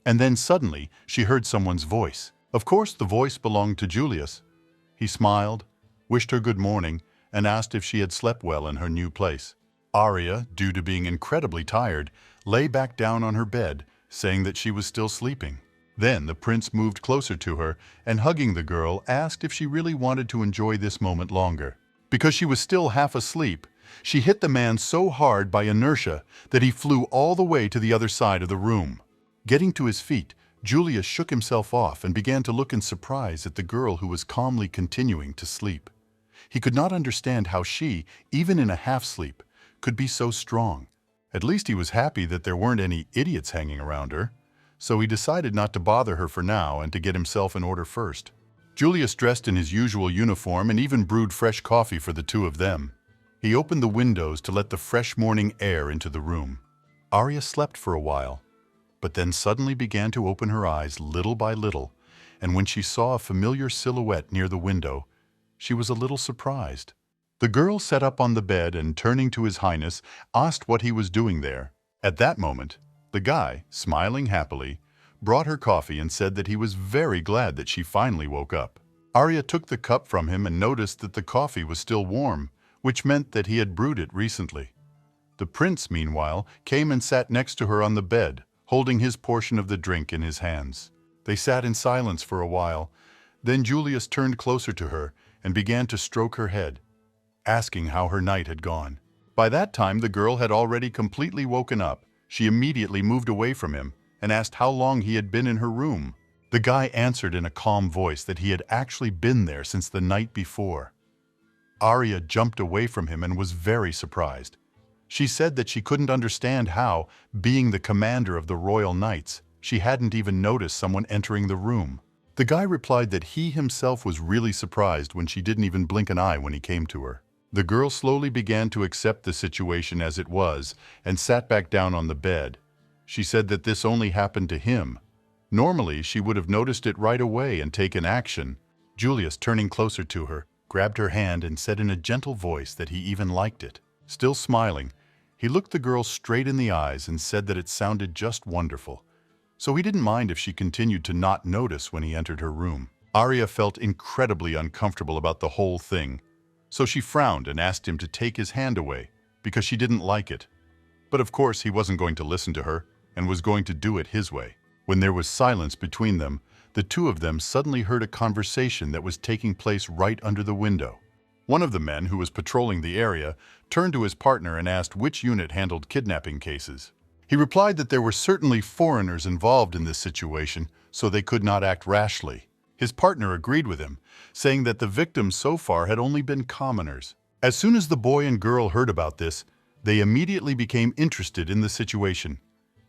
And then suddenly, she heard someone's voice. Of course, the voice belonged to Julius. He smiled, wished her good morning, and asked if she had slept well in her new place. Arya, due to being incredibly tired, lay back down on her bed, saying that she was still sleeping. Then the prince moved closer to her and, hugging the girl, asked if she really wanted to enjoy this moment longer. Because she was still half asleep, she hit the man so hard by inertia that he flew all the way to the other side of the room. Getting to his feet, Julius shook himself off and began to look in surprise at the girl who was calmly continuing to sleep. He could not understand how she, even in a half-sleep, could be so strong. At least he was happy that there weren't any idiots hanging around her, so he decided not to bother her for now and to get himself in order first. Julius dressed in his usual uniform and even brewed fresh coffee for the two of them. He opened the windows to let the fresh morning air into the room. Arya slept for a while, but then suddenly began to open her eyes little by little, and when she saw a familiar silhouette near the window, she was a little surprised. The girl sat up on the bed and, turning to His Highness, asked what he was doing there. At that moment, the guy, smiling happily, brought her coffee and said that he was very glad that she finally woke up. Arya took the cup from him and noticed that the coffee was still warm, which meant that he had brewed it recently. The prince, meanwhile, came and sat next to her on the bed, holding his portion of the drink in his hands. They sat in silence for a while. Then Julius turned closer to her and began to stroke her head, asking how her night had gone. By that time, the girl had already completely woken up. She immediately moved away from him and asked how long he had been in her room. The guy answered in a calm voice that he had actually been there since the night before. Arya jumped away from him and was very surprised. She said that she couldn't understand how, being the commander of the Royal Knights, she hadn't even noticed someone entering the room. The guy replied that he himself was really surprised when she didn't even blink an eye when he came to her. The girl slowly began to accept the situation as it was and sat back down on the bed. She said that this only happened to him. Normally, she would have noticed it right away and taken action. Julius, turning closer to her, grabbed her hand and said in a gentle voice that he even liked it. Still smiling, he looked the girl straight in the eyes and said that it sounded just wonderful. So he didn't mind if she continued to not notice when he entered her room. Arya felt incredibly uncomfortable about the whole thing, so she frowned and asked him to take his hand away because she didn't like it. But of course he wasn't going to listen to her and was going to do it his way. When there was silence between them, the two of them suddenly heard a conversation that was taking place right under the window. One of the men, who was patrolling the area, turned to his partner and asked which unit handled kidnapping cases. He replied that there were certainly foreigners involved in this situation, so they could not act rashly. His partner agreed with him, saying that the victims so far had only been commoners. As soon as the boy and girl heard about this, they immediately became interested in the situation,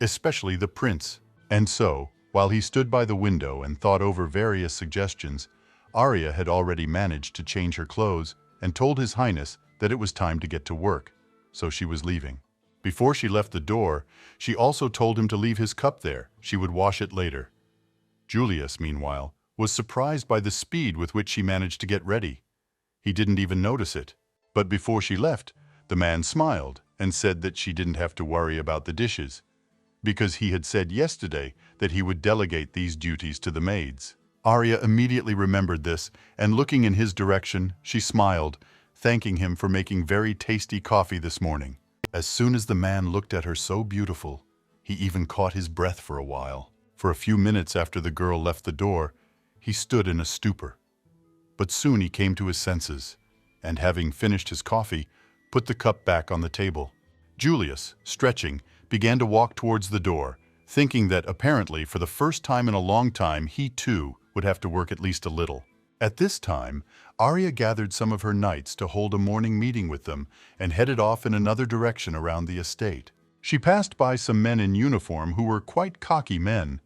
especially the prince. And so, while he stood by the window and thought over various suggestions, Arya had already managed to change her clothes and told His Highness that it was time to get to work, so she was leaving. Before she left the door, she also told him to leave his cup there. She would wash it later. Julius, meanwhile, was surprised by the speed with which she managed to get ready. He didn't even notice it. But before she left, the man smiled and said that she didn't have to worry about the dishes, because he had said yesterday that he would delegate these duties to the maids. Arya immediately remembered this, and looking in his direction, she smiled, thanking him for making very tasty coffee this morning. As soon as the man looked at her so beautiful, he even caught his breath for a while. For a few minutes after the girl left the door, he stood in a stupor. But soon he came to his senses, and having finished his coffee, put the cup back on the table. Julius, stretching, began to walk towards the door, thinking that apparently for the first time in a long time he too would have to work at least a little. At this time, Arya gathered some of her knights to hold a morning meeting with them and headed off in another direction around the estate. She passed by some men in uniform who were quite cocky men.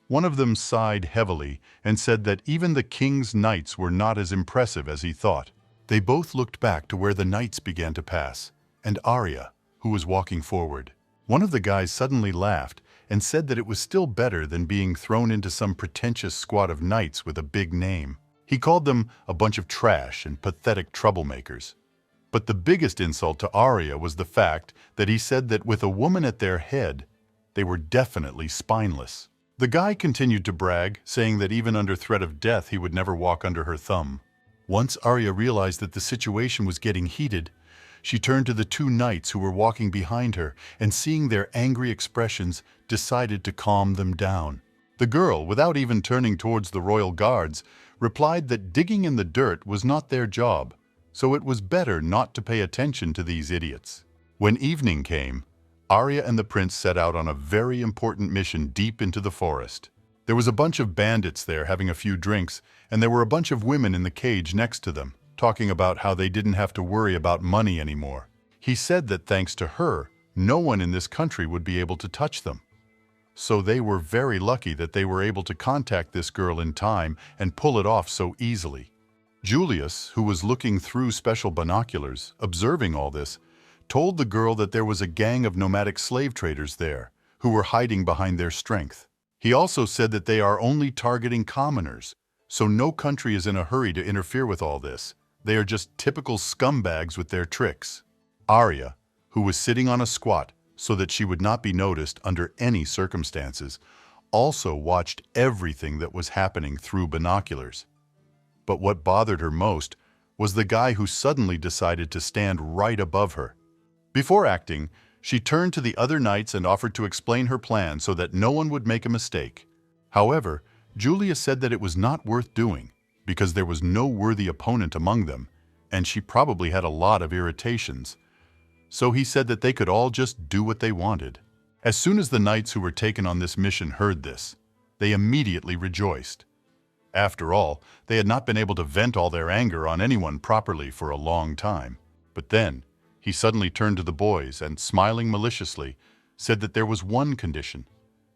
One of them sighed heavily and said that even the king's knights were not as impressive as he thought. They both looked back to where the knights began to pass, and Arya, who was walking forward. One of the guys suddenly laughed and said that it was still better than being thrown into some pretentious squad of knights with a big name. He called them a bunch of trash and pathetic troublemakers. But the biggest insult to Arya was the fact that he said that with a woman at their head, they were definitely spineless. The guy continued to brag, saying that even under threat of death he would never walk under her thumb. Once Arya realized that the situation was getting heated, she turned to the two knights who were walking behind her and, seeing their angry expressions, decided to calm them down. The girl, without even turning towards the royal guards, replied that digging in the dirt was not their job, so it was better not to pay attention to these idiots. When evening came, Arya and the prince set out on a very important mission deep into the forest. There was a bunch of bandits there having a few drinks, and there were a bunch of women in the cage next to them, talking about how they didn't have to worry about money anymore. He said that thanks to her, no one in this country would be able to touch them. So they were very lucky that they were able to contact this girl in time and pull it off so easily. Julius, who was looking through special binoculars, observing all this, told the girl that there was a gang of nomadic slave traders there, who were hiding behind their strength. He also said that they are only targeting commoners, so no country is in a hurry to interfere with all this. They are just typical scumbags with their tricks. Arya, who was sitting on a squat so that she would not be noticed under any circumstances, also watched everything that was happening through binoculars. But what bothered her most was the guy who suddenly decided to stand right above her. Before acting, she turned to the other knights and offered to explain her plan so that no one would make a mistake. However, Julia said that it was not worth doing because there was no worthy opponent among them, and she probably had a lot of irritations. So he said that they could all just do what they wanted. As soon as the knights who were taken on this mission heard this, they immediately rejoiced. After all, they had not been able to vent all their anger on anyone properly for a long time. But then, he suddenly turned to the boys and, smiling maliciously, said that there was one condition.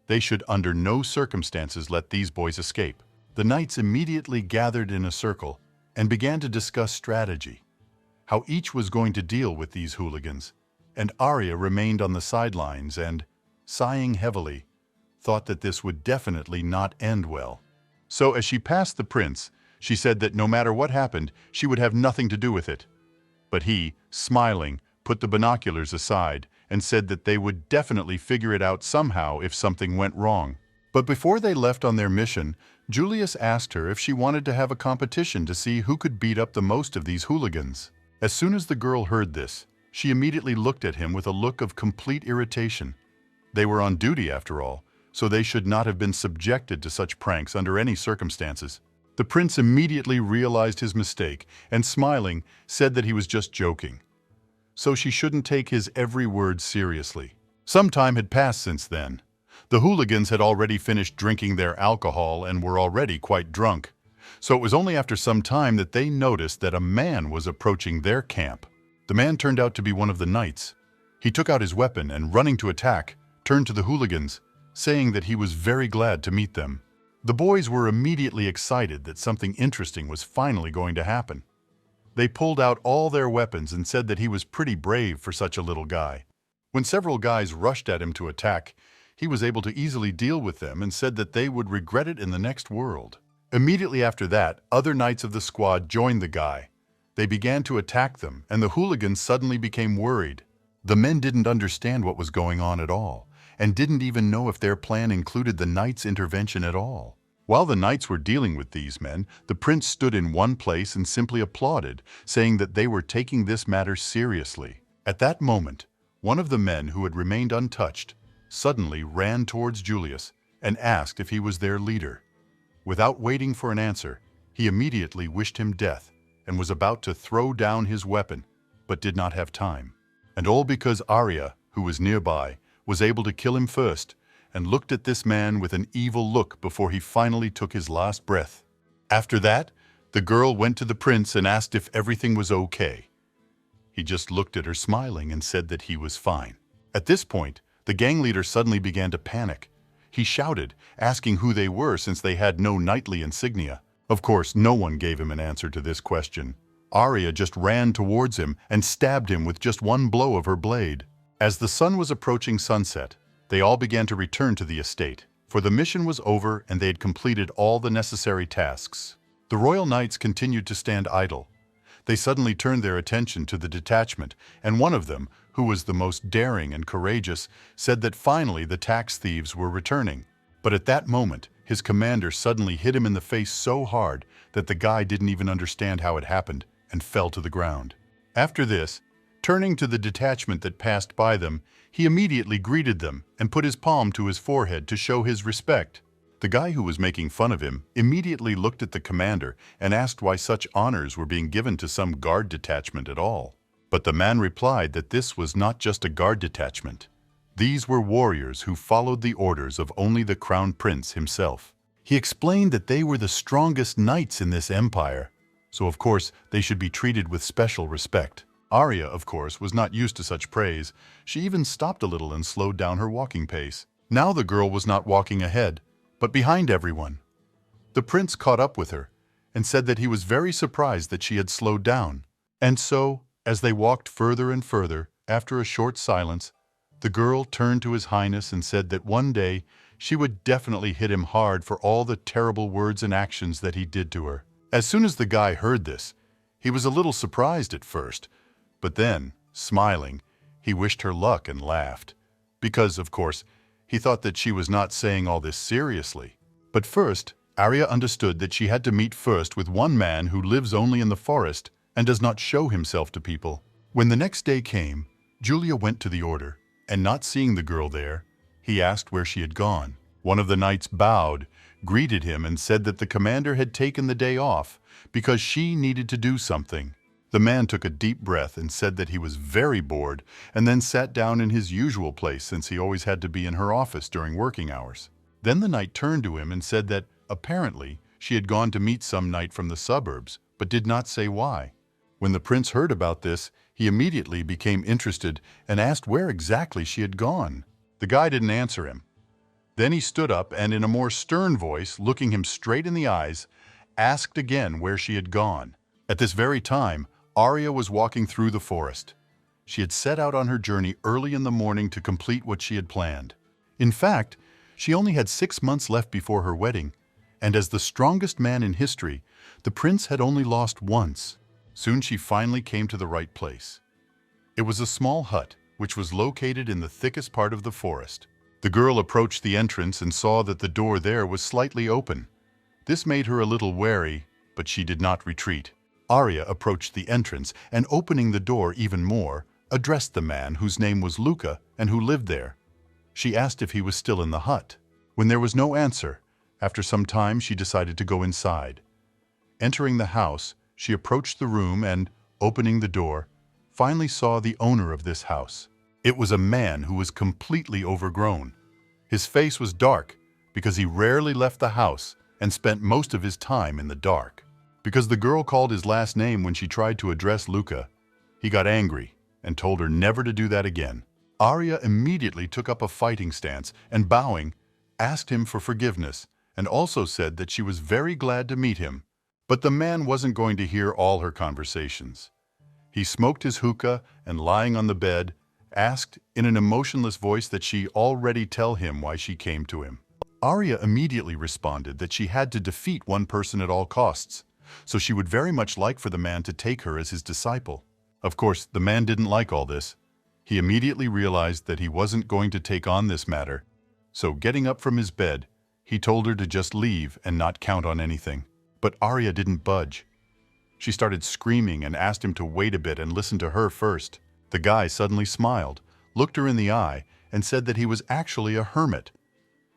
They should under no circumstances let these boys escape. The knights immediately gathered in a circle and began to discuss strategy, how each was going to deal with these hooligans, and Arya remained on the sidelines and, sighing heavily, thought that this would definitely not end well. So as she passed the prince, she said that no matter what happened, she would have nothing to do with it. But he, smiling, put the binoculars aside and said that they would definitely figure it out somehow if something went wrong. But before they left on their mission, Julius asked her if she wanted to have a competition to see who could beat up the most of these hooligans. As soon as the girl heard this, she immediately looked at him with a look of complete irritation. They were on duty after all, so they should not have been subjected to such pranks under any circumstances. The prince immediately realized his mistake and, smiling, said that he was just joking. So she shouldn't take his every word seriously. Some time had passed since then. The hooligans had already finished drinking their alcohol and were already quite drunk. So it was only after some time that they noticed that a man was approaching their camp. The man turned out to be one of the knights. He took out his weapon and, running to attack, turned to the hooligans, saying that he was very glad to meet them. The boys were immediately excited that something interesting was finally going to happen. They pulled out all their weapons and said that he was pretty brave for such a little guy. When several guys rushed at him to attack, he was able to easily deal with them and said that they would regret it in the next world. Immediately after that, other knights of the squad joined the guy. They began to attack them, and the hooligans suddenly became worried. The men didn't understand what was going on at all, and didn't even know if their plan included the knights' intervention at all. While the knights were dealing with these men, the prince stood in one place and simply applauded, saying that they were taking this matter seriously. At that moment, one of the men who had remained untouched suddenly ran towards Julius and asked if he was their leader. Without waiting for an answer, he immediately wished him death and was about to throw down his weapon, but did not have time. And all because Arya, who was nearby, was able to kill him first, and looked at this man with an evil look before he finally took his last breath. After that, The girl went to the prince and asked if everything was okay. He just looked at her smiling and said that he was fine. At this point, the gang leader suddenly began to panic. He shouted, asking who they were since they had no knightly insignia. Of course, no one gave him an answer to this question. Arya just ran towards him and stabbed him with just one blow of her blade. As the sun was approaching sunset, they all began to return to the estate, for the mission was over and they had completed all the necessary tasks. The royal knights continued to stand idle. They suddenly turned their attention to the detachment, and one of them, who was the most daring and courageous, said that finally the tax thieves were returning. But at that moment, his commander suddenly hit him in the face so hard that the guy didn't even understand how it happened and fell to the ground. After this, turning to the detachment that passed by them, he immediately greeted them and put his palm to his forehead to show his respect. The guy who was making fun of him immediately looked at the commander and asked why such honors were being given to some guard detachment at all. But the man replied that this was not just a guard detachment. These were warriors who followed the orders of only the crown prince himself. He explained that they were the strongest knights in this empire, so of course they should be treated with special respect. Arya, of course, was not used to such praise. She even stopped a little and slowed down her walking pace. Now the girl was not walking ahead, but behind everyone. The prince caught up with her and said that he was very surprised that she had slowed down. And so, as they walked further and further, after a short silence, the girl turned to His Highness and said that one day she would definitely hit him hard for all the terrible words and actions that he did to her. As soon as the guy heard this, he was a little surprised at first, but then, smiling, he wished her luck and laughed. Because, of course, he thought that she was not saying all this seriously. But first, Arya understood that she had to meet first with one man who lives only in the forest and does not show himself to people. When the next day came, Julia went to the order, and not seeing the girl there, he asked where she had gone. One of the knights bowed, greeted him, and said that the commander had taken the day off because she needed to do something. The man took a deep breath and said that he was very bored, and then sat down in his usual place since he always had to be in her office during working hours. Then the knight turned to him and said that, apparently, she had gone to meet some knight from the suburbs, but did not say why. When the prince heard about this, he immediately became interested and asked where exactly she had gone. The guy didn't answer him. Then he stood up and, in a more stern voice, looking him straight in the eyes, asked again where she had gone. At this very time, Arya was walking through the forest. She had set out on her journey early in the morning to complete what she had planned. In fact, she only had 6 months left before her wedding, and as the strongest man in history, the prince had only lost once. Soon she finally came to the right place. It was a small hut, which was located in the thickest part of the forest. The girl approached the entrance and saw that the door there was slightly open. This made her a little wary, but she did not retreat. Arya approached the entrance and, opening the door even more, addressed the man whose name was Luca and who lived there. She asked if he was still in the hut. When there was no answer, after some time she decided to go inside. Entering the house, she approached the room and, opening the door, finally saw the owner of this house. It was a man who was completely overgrown. His face was dark because he rarely left the house and spent most of his time in the dark. Because the girl called his last name when she tried to address Luca, he got angry and told her never to do that again. Arya immediately took up a fighting stance and, bowing, asked him for forgiveness and also said that she was very glad to meet him. But the man wasn't going to hear all her conversations. He smoked his hookah and, lying on the bed, asked in an emotionless voice that she already tell him why she came to him. Arya immediately responded that she had to defeat one person at all costs, so she would very much like for the man to take her as his disciple. Of course, the man didn't like all this. He immediately realized that he wasn't going to take on this matter, so getting up from his bed, he told her to just leave and not count on anything. But Arya didn't budge. She started screaming and asked him to wait a bit and listen to her first. The guy suddenly smiled, looked her in the eye, and said that he was actually a hermit,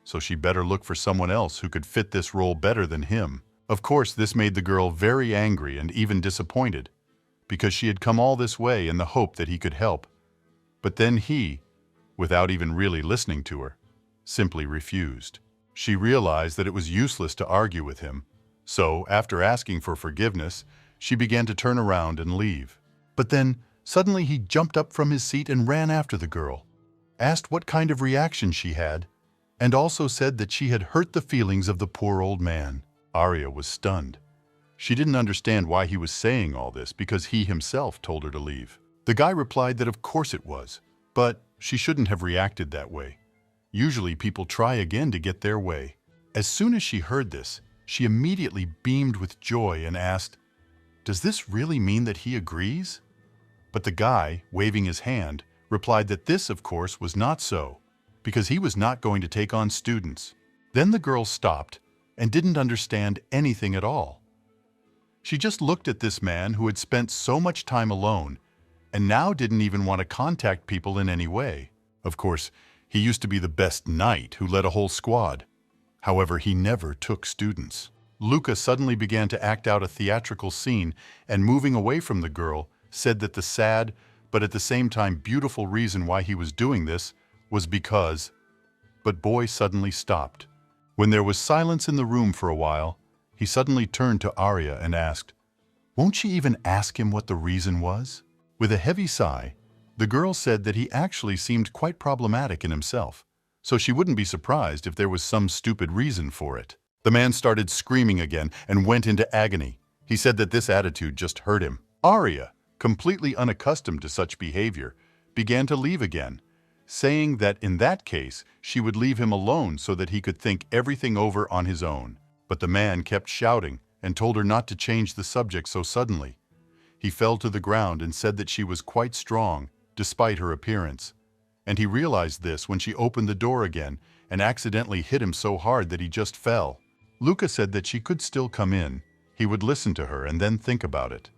so she better look for someone else who could fit this role better than him. Of course, this made the girl very angry and even disappointed, because she had come all this way in the hope that he could help. But then he, without even really listening to her, simply refused. She realized that it was useless to argue with him, So, after asking for forgiveness, she began to turn around and leave. But then, suddenly he jumped up from his seat and ran after the girl, asked what kind of reaction she had, and also said that she had hurt the feelings of the poor old man. Arya was stunned. She didn't understand why he was saying all this because he himself told her to leave. The guy replied that of course it was, but she shouldn't have reacted that way. Usually people try again to get their way. As soon as she heard this, she immediately beamed with joy and asked, "Does this really mean that he agrees?" But the guy, waving his hand, replied that this, of course, was not so, because he was not going to take on students. Then the girl stopped and didn't understand anything at all. She just looked at this man who had spent so much time alone and now didn't even want to contact people in any way. Of course, he used to be the best knight who led a whole squad. However, he never took students. Luca suddenly began to act out a theatrical scene and, moving away from the girl, said that the sad, but at the same time beautiful reason why he was doing this was because... But Boy suddenly stopped. When there was silence in the room for a while, he suddenly turned to Arya and asked, "Won't she even ask him what the reason was?" With a heavy sigh, the girl said that he actually seemed quite problematic in himself, so she wouldn't be surprised if there was some stupid reason for it. The man started screaming again and went into agony. He said that this attitude just hurt him. Arya, completely unaccustomed to such behavior, began to leave again, saying that in that case she would leave him alone so that he could think everything over on his own. But the man kept shouting and told her not to change the subject so suddenly. He fell to the ground and said that she was quite strong, despite her appearance. And he realized this when she opened the door again and accidentally hit him so hard that he just fell. Luca said that she could still come in. He would listen to her and then think about it.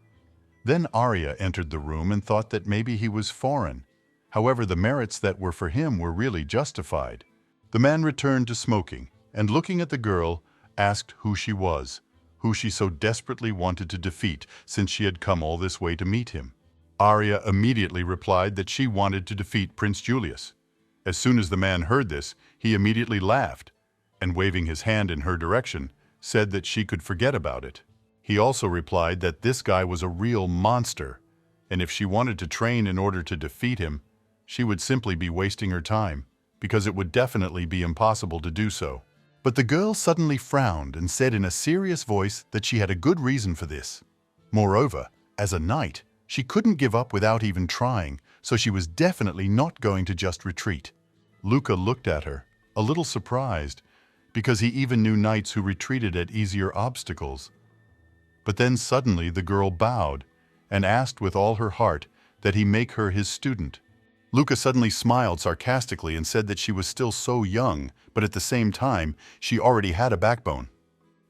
Then Arya entered the room and thought that maybe he was foreign. However, the merits that were for him were really justified. The man returned to smoking and, looking at the girl, asked who she was, who she so desperately wanted to defeat since she had come all this way to meet him. Arya immediately replied that she wanted to defeat Prince Julius. As soon as the man heard this, he immediately laughed and, waving his hand in her direction, said that she could forget about it. He also replied that this guy was a real monster, and if she wanted to train in order to defeat him, she would simply be wasting her time, because it would definitely be impossible to do so. But the girl suddenly frowned and said in a serious voice that she had a good reason for this. Moreover, as a knight, she couldn't give up without even trying, so she was definitely not going to just retreat. Luca looked at her, a little surprised, because he even knew knights who retreated at easier obstacles. But then suddenly the girl bowed and asked with all her heart that he make her his student. Luca suddenly smiled sarcastically and said that she was still so young, but at the same time, she already had a backbone.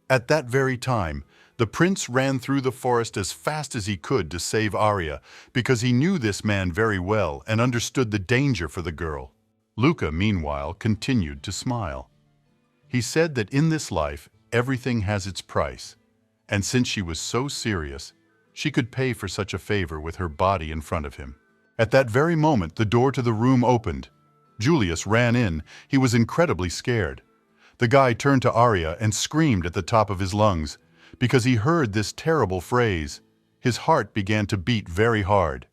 At that very time, the prince ran through the forest as fast as he could to save Arya, because he knew this man very well and understood the danger for the girl. Luca, meanwhile, continued to smile. He said that in this life, everything has its price, and since she was so serious, she could pay for such a favor with her body in front of him. At that very moment, the door to the room opened. Julius ran in. He was incredibly scared. The guy turned to Arya and screamed at the top of his lungs because he heard this terrible phrase. His heart began to beat very hard.